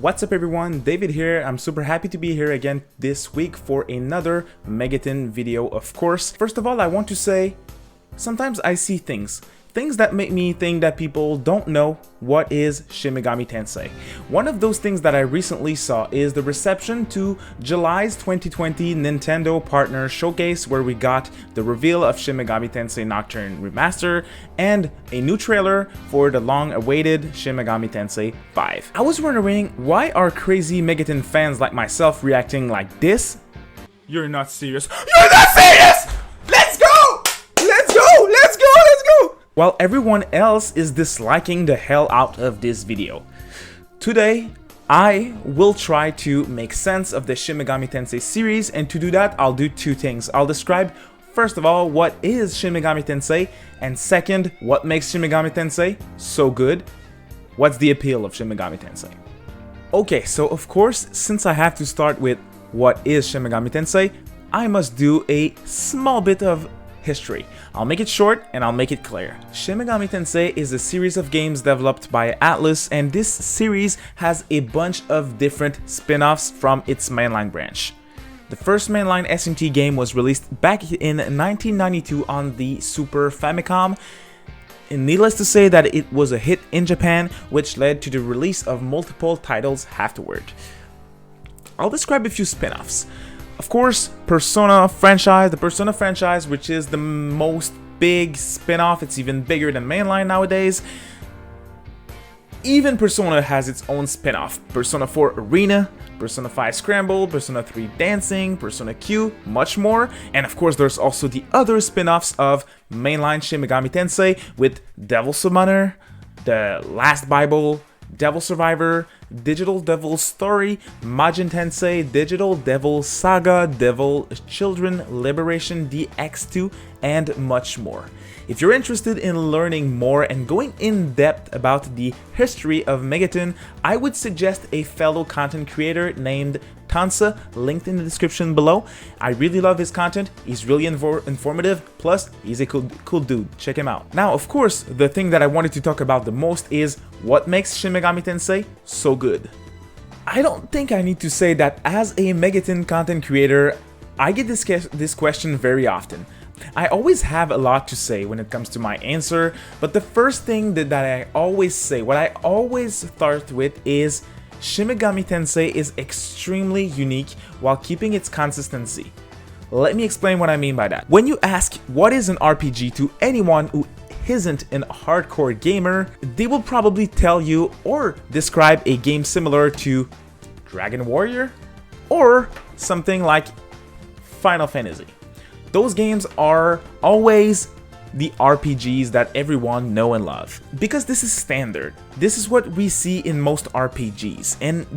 What's up everyone, David here. I'm super happy to be here again this week for another Megaten video, of course. First of all, I want to say, sometimes I see things that make me think that people don't know what is Shin Megami Tensei. One of those things that I recently saw is the reception to July's 2020 Nintendo Partner Showcase, where we got the reveal of Shin Megami Tensei Nocturne Remaster and a new trailer for the long-awaited Shin Megami Tensei 5. I was wondering, why are crazy Megaten fans like myself reacting like this? You're not serious. You're not serious! Let's go! Let's go! Let's go! Let's go! While everyone else is disliking the hell out of this video. Today, I will try to make sense of the Shin Megami Tensei series, and to do that, I'll do two things. I'll describe, first of all, what is Shin Megami Tensei, and second, what makes Shin Megami Tensei so good. What's the appeal of Shin Megami Tensei? Okay, so of course, since I have to start with what is Shin Megami Tensei, I must do a small bit of history. I'll make it short and I'll make it clear. Shin Megami Tensei is a series of games developed by Atlus, and this series has a bunch of different spin-offs from its mainline branch. The first mainline SMT game was released back in 1992 on the Super Famicom, and needless to say that it was a hit in Japan, which led to the release of multiple titles afterward. I'll describe a few spin-offs. Of course, the Persona franchise, which is the most big spin-off. It's even bigger than mainline nowadays. Even Persona has its own spin-off. Persona 4 Arena, Persona 5 Scramble, Persona 3 Dancing, Persona Q, much more. And of course, there's also the other spin-offs of mainline Shin Megami Tensei with Devil Summoner, The Last Bible, Devil Survivor, Digital Devil Story, Majin Tensei, Digital Devil Saga, Devil Children Liberation DX2, and much more. If you're interested in learning more and going in depth about the history of Megaten, I would suggest a fellow content creator named Tonsa, linked in the description below. I really love his content, he's really informative, plus he's a cool dude, check him out. Now, of course, the thing that I wanted to talk about the most is what makes Shin Megami Tensei so good. I don't think I need to say that as a Megaten content creator, I get this question very often. I always have a lot to say when it comes to my answer, but the first thing that I always say, what I always start with is Shin Megami Tensei is extremely unique while keeping its consistency. Let me explain what I mean by that. When you ask what is an RPG to anyone who isn't a hardcore gamer, they will probably tell you or describe a game similar to Dragon Warrior or something like Final Fantasy. Those games are always the RPGs that everyone know and love, because this is standard. This is what we see in most RPGs, and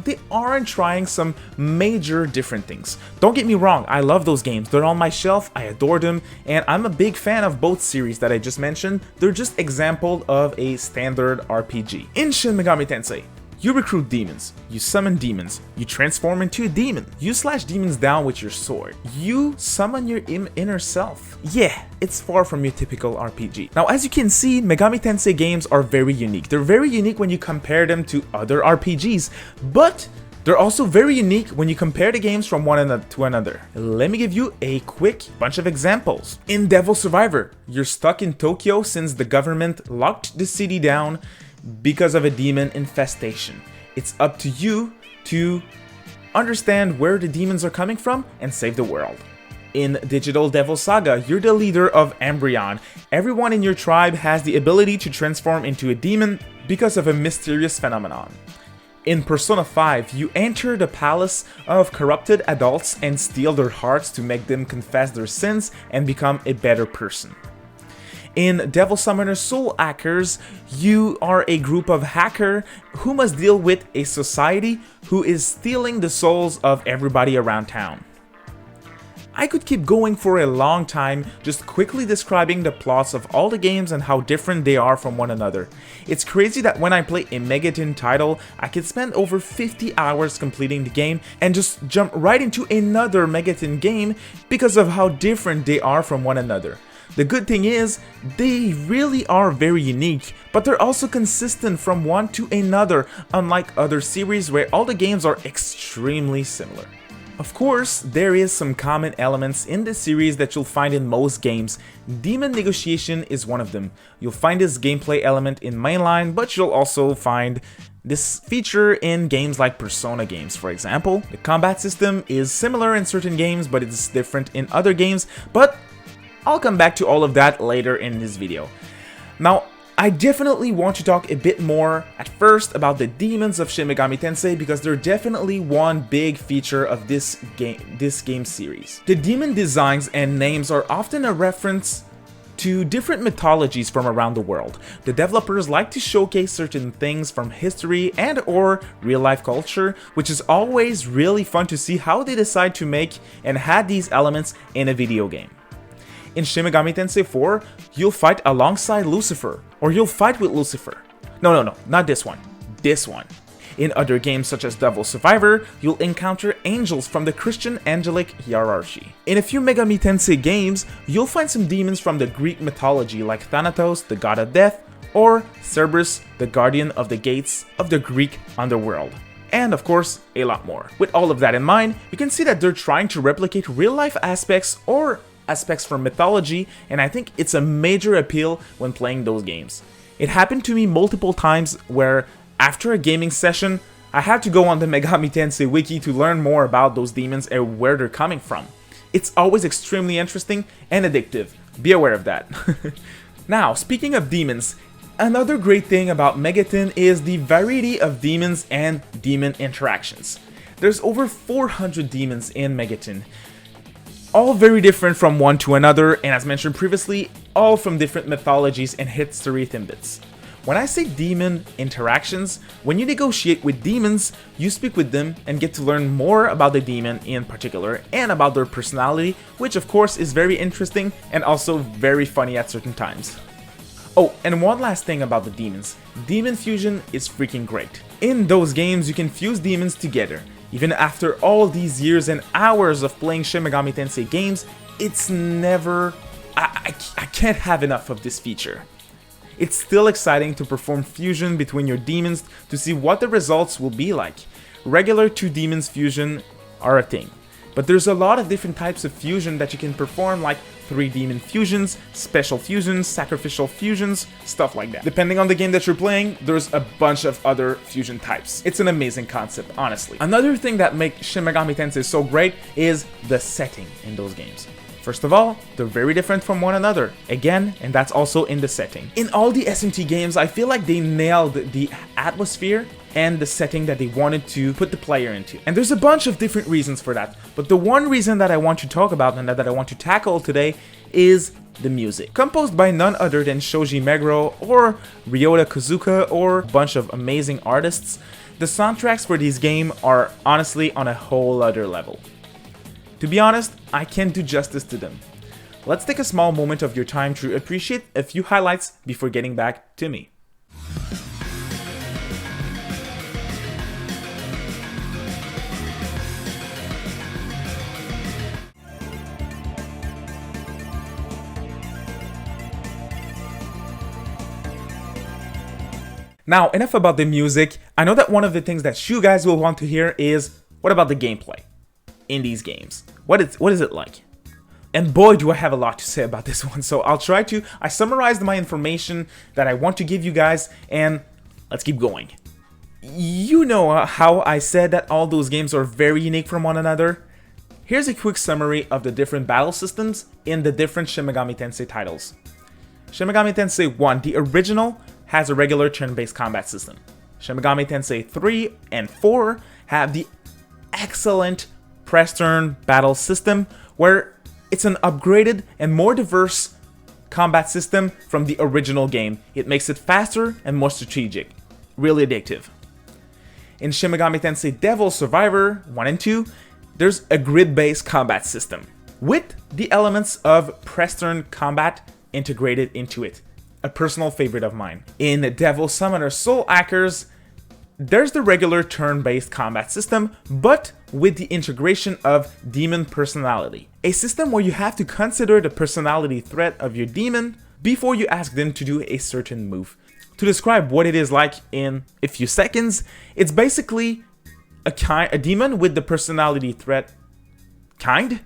they aren't trying some major different things. Don't get me wrong, I love those games. They're on my shelf, I adore them, and I'm a big fan of both series that I just mentioned. They're just example of a standard RPG. In Shin Megami Tensei, you recruit demons, you summon demons, you transform into a demon, you slash demons down with your sword, you summon your inner self. Yeah, it's far from your typical RPG. Now, as you can see, Megami Tensei games are very unique. They're very unique when you compare them to other RPGs, but they're also very unique when you compare the games from one to another. Let me give you a quick bunch of examples. In Devil Survivor, you're stuck in Tokyo since the government locked the city down because of a demon infestation. It's up to you to understand where the demons are coming from and save the world. In Digital Devil Saga, you're the leader of Embryon. Everyone in your tribe has the ability to transform into a demon because of a mysterious phenomenon. In Persona 5, you enter the palace of corrupted adults and steal their hearts to make them confess their sins and become a better person. In Devil Summoner Soul Hackers, you are a group of hackers who must deal with a society who is stealing the souls of everybody around town. I could keep going for a long time, just quickly describing the plots of all the games and how different they are from one another. It's crazy that when I play a Megaten title, I could spend over 50 hours completing the game and just jump right into another Megaten game because of how different they are from one another. The good thing is, they really are very unique, but they're also consistent from one to another, unlike other series where all the games are extremely similar. Of course, there is some common elements in this series that you'll find in most games. Demon negotiation is one of them. You'll find this gameplay element in mainline, but you'll also find this feature in games like Persona games, for example. The combat system is similar in certain games, but it's different in other games, but I'll come back to all of that later in this video. Now, I definitely want to talk a bit more at first about the demons of Shin Megami Tensei because they're definitely one big feature of this game series. The demon designs and names are often a reference to different mythologies from around the world. The developers like to showcase certain things from history and or real-life culture, which is always really fun to see how they decide to make and add these elements in a video game. In Shin Megami Tensei 4, you'll fight alongside Lucifer, or you'll fight with Lucifer. No, not this one. This one. In other games such as Devil Survivor, you'll encounter angels from the Christian angelic hierarchy. In a few Megami Tensei games, you'll find some demons from the Greek mythology like Thanatos, the god of death, or Cerberus, the guardian of the gates of the Greek underworld. And of course, a lot more. With all of that in mind, you can see that they're trying to replicate real-life aspects or aspects from mythology, and I think it's a major appeal when playing those games. It happened to me multiple times where after a gaming session, I had to go on the Megami Tensei Wiki to learn more about those demons and where they're coming from. It's always extremely interesting and addictive. Be aware of that. Now, speaking of demons, another great thing about Megaten is the variety of demons and demon interactions. There's over 400 demons in Megaten, all very different from one to another, and as mentioned previously, all from different mythologies and history tidbits. When I say demon interactions, when you negotiate with demons, you speak with them and get to learn more about the demon in particular and about their personality, which of course is very interesting and also very funny at certain times. Oh, and one last thing about the demons. Demon fusion is freaking great. In those games, you can fuse demons together. Even after all these years and hours of playing Shin Megami Tensei games, it's never... I can't have enough of this feature. It's still exciting to perform fusion between your demons to see what the results will be like. Regular two demons fusion are a thing, but there's a lot of different types of fusion that you can perform, like 3 demon fusions, special fusions, sacrificial fusions, stuff like that. Depending on the game that you're playing, there's a bunch of other fusion types. It's an amazing concept, honestly. Another thing that makes Shin Megami Tensei so great is the setting in those games. First of all, they're very different from one another, again, and that's also in the setting. In all the SMT games, I feel like they nailed the atmosphere and the setting that they wanted to put the player into. And there's a bunch of different reasons for that, but the one reason that I want to talk about and that I want to tackle today is the music. Composed by none other than Shoji Meguro or Ryota Kozuka or a bunch of amazing artists, the soundtracks for this game are honestly on a whole other level. To be honest, I can't do justice to them. Let's take a small moment of your time to appreciate a few highlights before getting back to me. Now, enough about the music. I know that one of the things that you guys will want to hear is, what about the gameplay in these games? What is it like? And boy, do I have a lot to say about this one, so I'll try to. I summarized my information that I want to give you guys, and let's keep going. You know how I said that all those games are very unique from one another? Here's a quick summary of the different battle systems in the different Shin Megami Tensei titles. Shin Megami Tensei 1, the original, has a regular turn-based combat system. Shin Megami Tensei 3 and 4 have the excellent press-turn battle system, where it's an upgraded and more diverse combat system from the original game. It makes it faster and more strategic. Really addictive. In Shin Megami Tensei Devil Survivor 1 and 2, there's a grid-based combat system with the elements of press-turn combat integrated into it. A personal favorite of mine. In Devil Summoner Soul Hackers, There's the regular turn-based combat system, but with the integration of demon personality. A system where you have to consider the personality threat of your demon before you ask them to do a certain move. To describe what it is like in a few seconds, it's basically a demon with the personality threat kind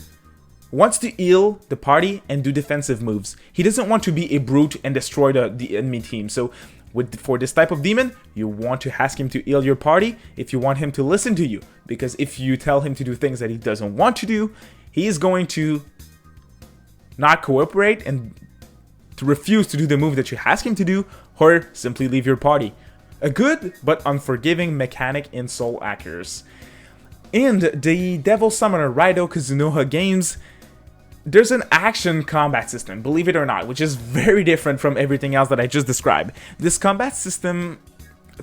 wants to heal the party and do defensive moves. He doesn't want to be a brute and destroy the enemy team. So for this type of demon, you want to ask him to heal your party if you want him to listen to you. Because if you tell him to do things that he doesn't want to do, he is going to not cooperate and to refuse to do the move that you ask him to do, or simply leave your party. A good but unforgiving mechanic in Soul Hackers. In the Devil Summoner Raido Kazunoha games, there's an action combat system, believe it or not, which is very different from everything else that I just described. This combat system,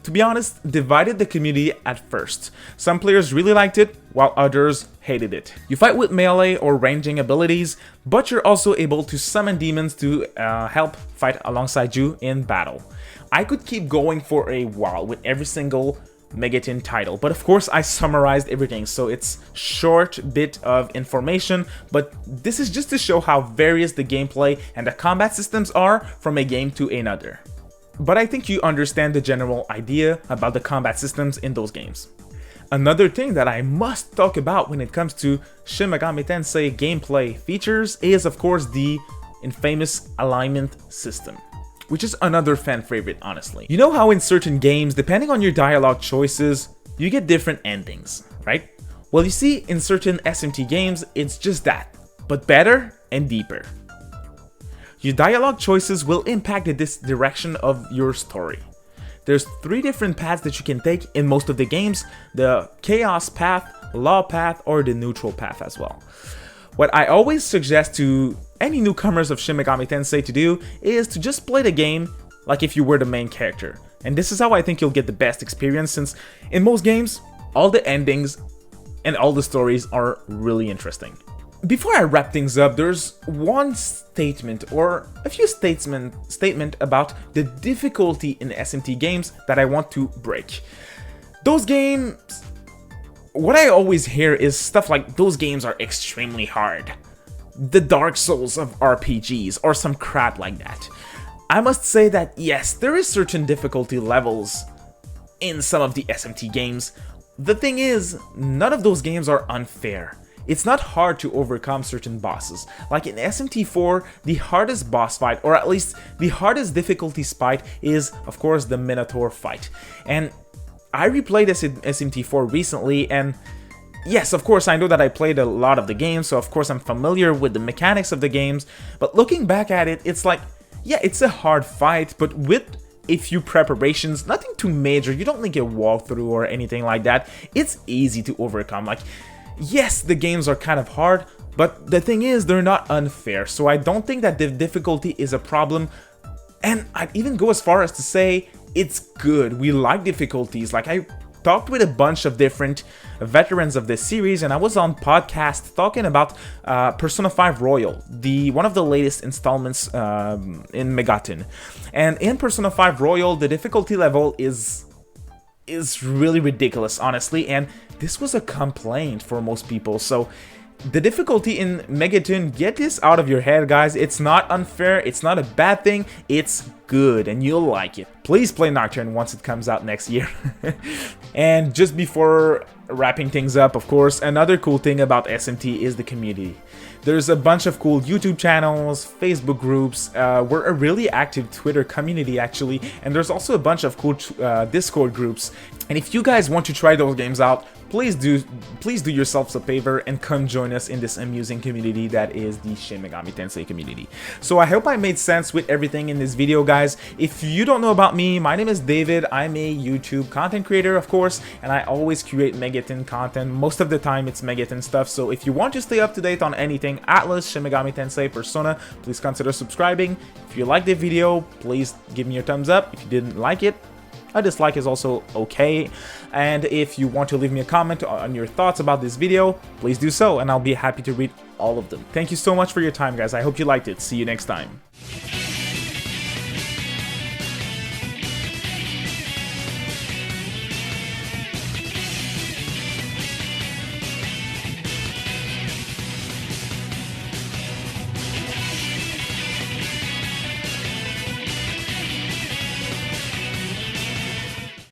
to be honest, divided the community at first. Some players really liked it, while others hated it. You fight with melee or ranging abilities, but you're also able to summon demons to help fight alongside you in battle. I could keep going for a while with every single Megaten title, but of course I summarized everything, so it's short bit of information, but this is just to show how various the gameplay and the combat systems are from a game to another. But I think you understand the general idea about the combat systems in those games. Another thing that I must talk about when it comes to Shin Megami Tensei gameplay features is of course the infamous alignment system, which is another fan favorite, honestly. You know how in certain games, depending on your dialogue choices, you get different endings, right? Well, you see, in certain SMT games, it's just that, but better and deeper. Your dialogue choices will impact the direction of your story. There's 3 different paths that you can take in most of the games: the chaos path, law path, or the neutral path as well. What I always suggest to any newcomers of Shin Megami Tensei to do is to just play the game like if you were the main character. And this is how I think you'll get the best experience, since in most games, all the endings and all the stories are really interesting. Before I wrap things up, there's one statement or a few statement about the difficulty in SMT games that I want to break. Those games, what I always hear is stuff like those games are extremely hard. The Dark Souls of RPGs or some crap like that. I must say that yes, there is certain difficulty levels in some of the SMT games. The thing is, none of those games are unfair. It's not hard to overcome certain bosses. Like in SMT4, the hardest boss fight, or at least the hardest difficulty fight, is of course the Minotaur fight. And I replayed SMT4 recently, and yes, of course, I know that I played a lot of the games, so of course I'm familiar with the mechanics of the games, but looking back at it, it's like, yeah, it's a hard fight, but with a few preparations, nothing too major, you don't need a walkthrough or anything like that, it's easy to overcome. Like, yes, the games are kind of hard, but the thing is, they're not unfair, so I don't think that the difficulty is a problem, and I'd even go as far as to say, it's good. We like difficulties. Like, I talked with a bunch of different veterans of this series, and I was on podcast talking about Persona 5 Royal, one of the latest installments in Megaten. And in Persona 5 Royal, the difficulty level is really ridiculous, honestly, and this was a complaint for most people. So the difficulty in Megaten, get this out of your head, guys. It's not unfair, it's not a bad thing, it's good, and you'll like it. Please play Nocturne once it comes out next year. And just before wrapping things up, of course, another cool thing about SMT is the community. There's a bunch of cool YouTube channels, Facebook groups, we're a really active Twitter community actually, and there's also a bunch of cool Discord groups. And if you guys want to try those games out, please do yourselves a favor and come join us in this amusing community that is the Shin Megami Tensei community. So I hope I made sense with everything in this video, guys. If you don't know about me, my name is David. I'm a YouTube content creator, of course, and I always create Megaten content. Most of the time it's Megaten stuff, so if you want to stay up to date on anything Atlus, Shin Megami Tensei, Persona, please consider subscribing. If you liked the video, please give me a thumbs up. If you didn't like it, a dislike is also okay, and if you want to leave me a comment on your thoughts about this video, please do so, and I'll be happy to read all of them. Thank you so much for your time, guys. I hope you liked it. See you next time.